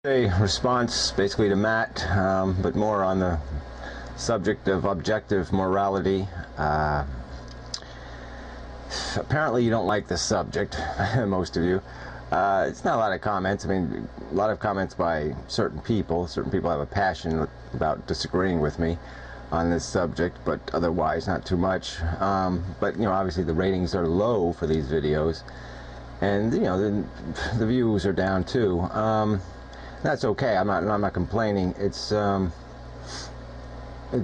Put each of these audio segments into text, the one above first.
A response basically to Matt, but more on the subject of objective morality. Apparently you don't like the subject, most of you. It's not a lot of comments. I mean, a lot of comments by certain people. Certain people have a passion about disagreeing with me on this subject, but otherwise not too much. But, you know, obviously the ratings are low for these videos, and, you know, the views are down too. That's okay. I'm not complaining. It's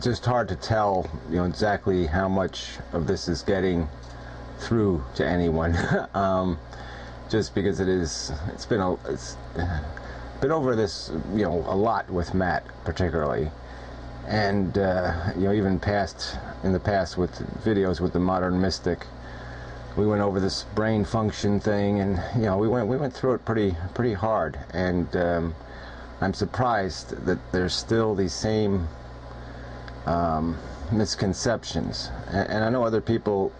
just hard to tell, you know, exactly how much of this is getting through to anyone. Just because it's been over this, you know, a lot with Matt particularly, and you know, even in the past with videos with the modern mystic. We went over this brain function thing, and, you know, we went through it pretty hard, and I'm surprised that there's still these same misconceptions. And I know other people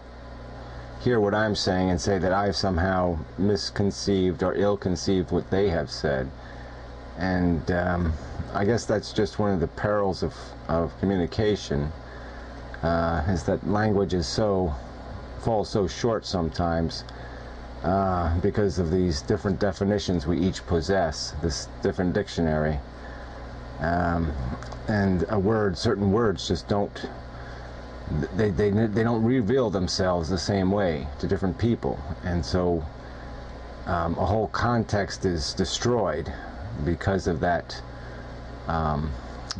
hear what I'm saying and say that I've somehow misconceived or ill-conceived what they have said, and I guess that's just one of the perils of communication, is that language falls so short sometimes, because of these different definitions we each possess, this different dictionary, and certain words just don't, they don't reveal themselves the same way to different people, and so a whole context is destroyed because of that,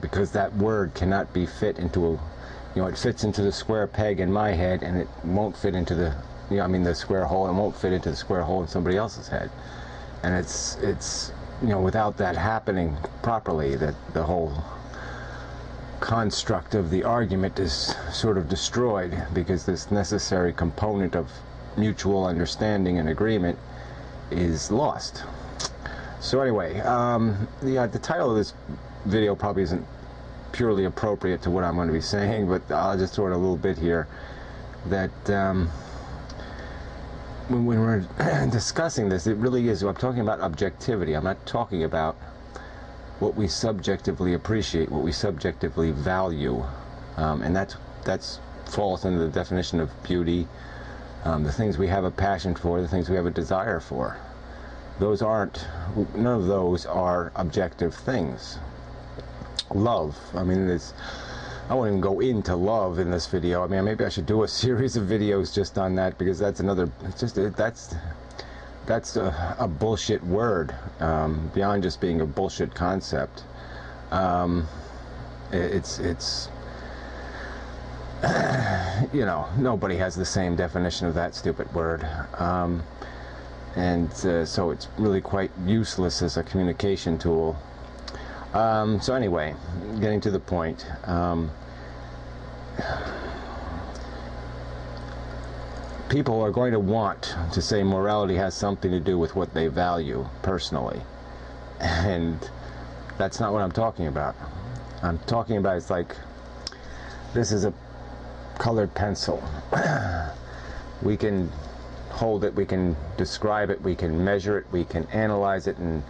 because that word cannot be fit into it fits into the square peg in my head, and it won't fit into the square hole, and won't fit into the square hole in somebody else's head. And it's you know, without that happening properly, that the whole construct of the argument is sort of destroyed, because this necessary component of mutual understanding and agreement is lost. So anyway, the title of this video probably isn't purely appropriate to what I'm going to be saying, but I'll just throw in a little bit here that when we're discussing this, it really is, I'm talking about objectivity. I'm not talking about what we subjectively appreciate, what we subjectively value, and that's falls into the definition of beauty, the things we have a passion for, the things we have a desire for. None of those are objective things. Love, I mean, I won't even go into love in this video. I mean, maybe I should do a series of videos just on that, because that's a bullshit word, beyond just being a bullshit concept. It's you know, nobody has the same definition of that stupid word, and so it's really quite useless as a communication tool. So anyway, getting to the point, people are going to want to say morality has something to do with what they value personally, and that's not what I'm talking about. I'm talking about, it's like, this is a colored pencil. We can hold it, we can describe it, we can measure it, we can analyze it in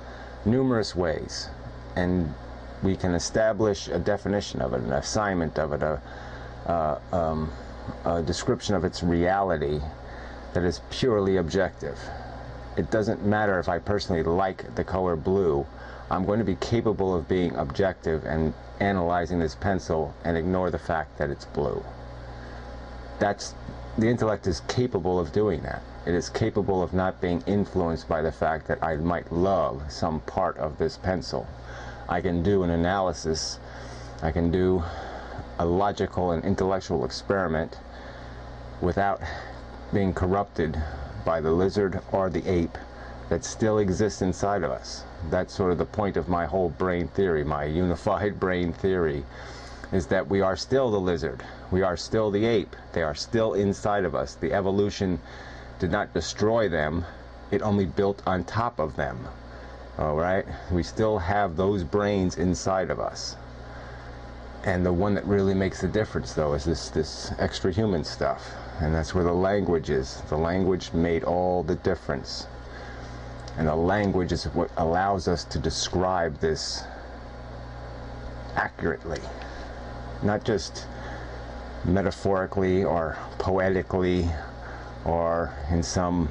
numerous ways, and we can establish a definition of it, an assignment of it, a description of its reality that is purely objective. It doesn't matter if I personally like the color blue. I'm going to be capable of being objective and analyzing this pencil and ignore the fact that it's blue. The intellect is capable of doing that. It is capable of not being influenced by the fact that I might love some part of this pencil. I can do an analysis, I can do a logical and intellectual experiment without being corrupted by the lizard or the ape that still exists inside of us. That's sort of the point of my whole brain theory, my unified brain theory, is that we are still the lizard, we are still the ape, they are still inside of us. The evolution did not destroy them, it only built on top of them. All right, we still have those brains inside of us, and the one that really makes the difference, though, is this extra human stuff, and that's where the language is. The language made all the difference. And the language is what allows us to describe this accurately, not just metaphorically or poetically or in some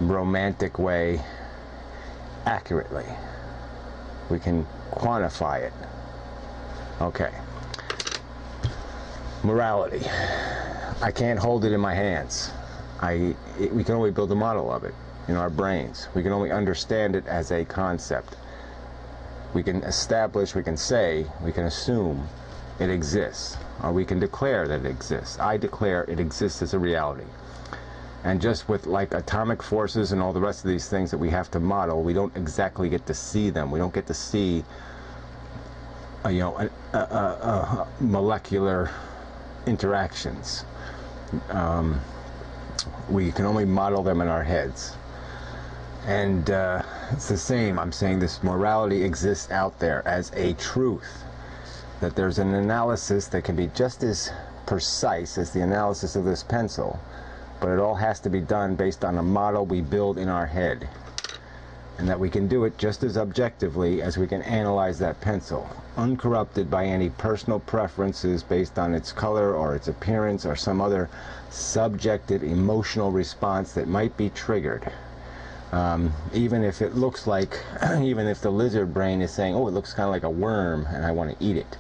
romantic way. Accurately. We can quantify it. Okay. Morality. I can't hold it in my hands. We can only build a model of it in our brains. We can only understand it as a concept. We can establish, we can say, we can assume it exists, or we can declare that it exists. I declare it exists as a reality. And just with like atomic forces and all the rest of these things that we have to model, we don't exactly get to see them. We don't get to see, molecular interactions. We can only model them in our heads. And it's the same. I'm saying this morality exists out there as a truth. That there's an analysis that can be just as precise as the analysis of this pencil, but it all has to be done based on a model we build in our head. And that we can do it just as objectively as we can analyze that pencil, uncorrupted by any personal preferences based on its color or its appearance or some other subjective emotional response that might be triggered. Even if it looks like, even if the lizard brain is saying, oh, it looks kind of like a worm and I want to eat it.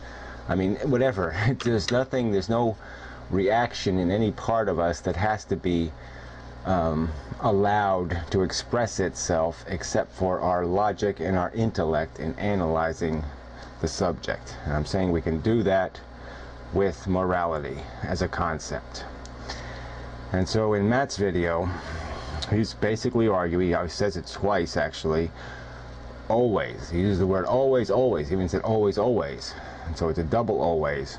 I mean, whatever. There's nothing, there's no reaction in any part of us that has to be allowed to express itself except for our logic and our intellect in analyzing the subject. And I'm saying we can do that with morality as a concept. And so in Matt's video, he's basically arguing, he says it twice actually, always. He uses the word always, always. He even said always, always. And so it's a double always.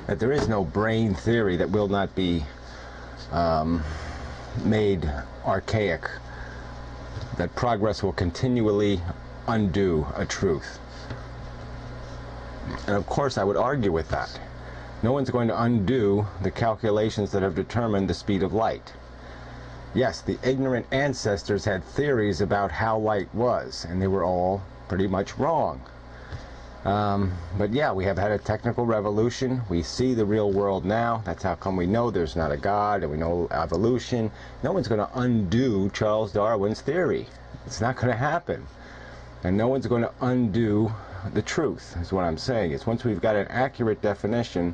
That there is no brain theory that will not be made archaic. That progress will continually undo a truth. And of course I would argue with that. No one's going to undo the calculations that have determined the speed of light. Yes, the ignorant ancestors had theories about how light was, and they were all pretty much wrong. But yeah, we have had a technical revolution. We see the real world now. That's how come we know there's not a God, and we know evolution. No one's going to undo Charles Darwin's theory. It's not going to happen. And no one's going to undo the truth, is what I'm saying. It's once we've got an accurate definition,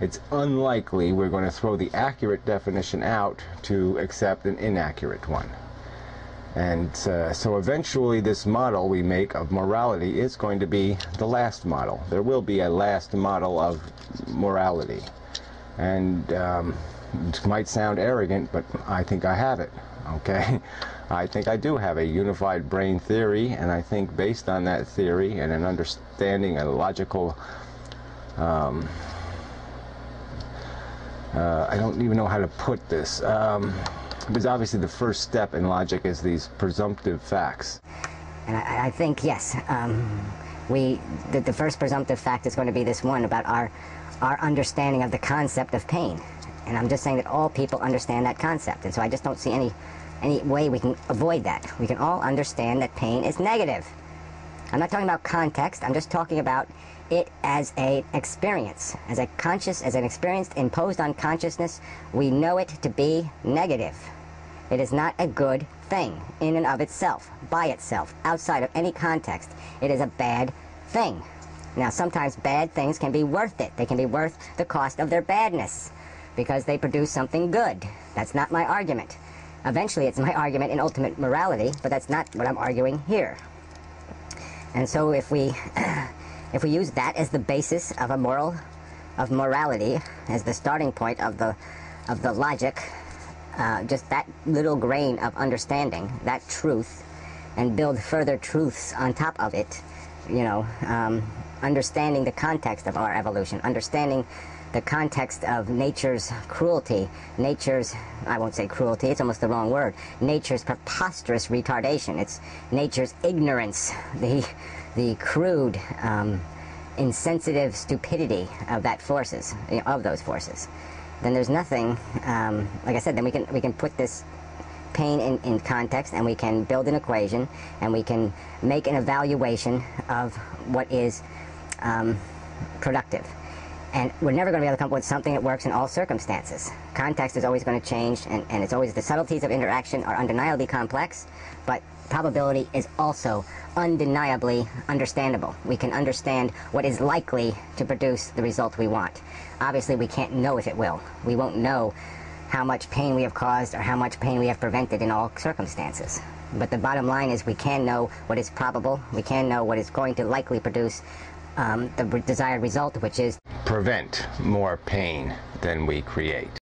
it's unlikely we're going to throw the accurate definition out to accept an inaccurate one. And so eventually this model we make of morality is going to be the last model. There will be a last model of morality. And it might sound arrogant, but I think I have it, okay? I think I do have a unified brain theory, and I think based on that theory and an understanding, a logical I don't even know how to put this, because obviously the first step in logic is these presumptive facts. And I think, yes, the first presumptive fact is going to be this one about our understanding of the concept of pain. And I'm just saying that all people understand that concept, and so I just don't see any way we can avoid that. We can all understand that pain is negative. I'm not talking about context, I'm just talking about it as an experience, as an experience imposed on consciousness. We know it to be negative. It is not a good thing in and of itself, by itself, outside of any context. It is a bad thing. Now, sometimes bad things can be worth it. They can be worth the cost of their badness because they produce something good. That's not my argument. Eventually, it's my argument in ultimate morality, but that's not what I'm arguing here. And so if we use that as the basis of morality, as the starting point of the logic, just that little grain of understanding, that truth, and build further truths on top of it, you know, understanding the context of our evolution, understanding the context of nature's cruelty, I won't say cruelty, it's almost the wrong word, nature's preposterous retardation, it's nature's ignorance, the crude, insensitive stupidity of those forces. Then there's nothing, like I said, then we can put this pain in context, and we can build an equation, and we can make an evaluation of what is productive. And we're never going to be able to come up with something that works in all circumstances. Context is always going to change, and it's always, the subtleties of interaction are undeniably complex, but probability is also undeniably understandable. We can understand what is likely to produce the result we want. Obviously, we can't know if it will. We won't know how much pain we have caused or how much pain we have prevented in all circumstances. But the bottom line is we can know what is probable, we can know what is going to likely produce the desired result, which is prevent more pain than we create.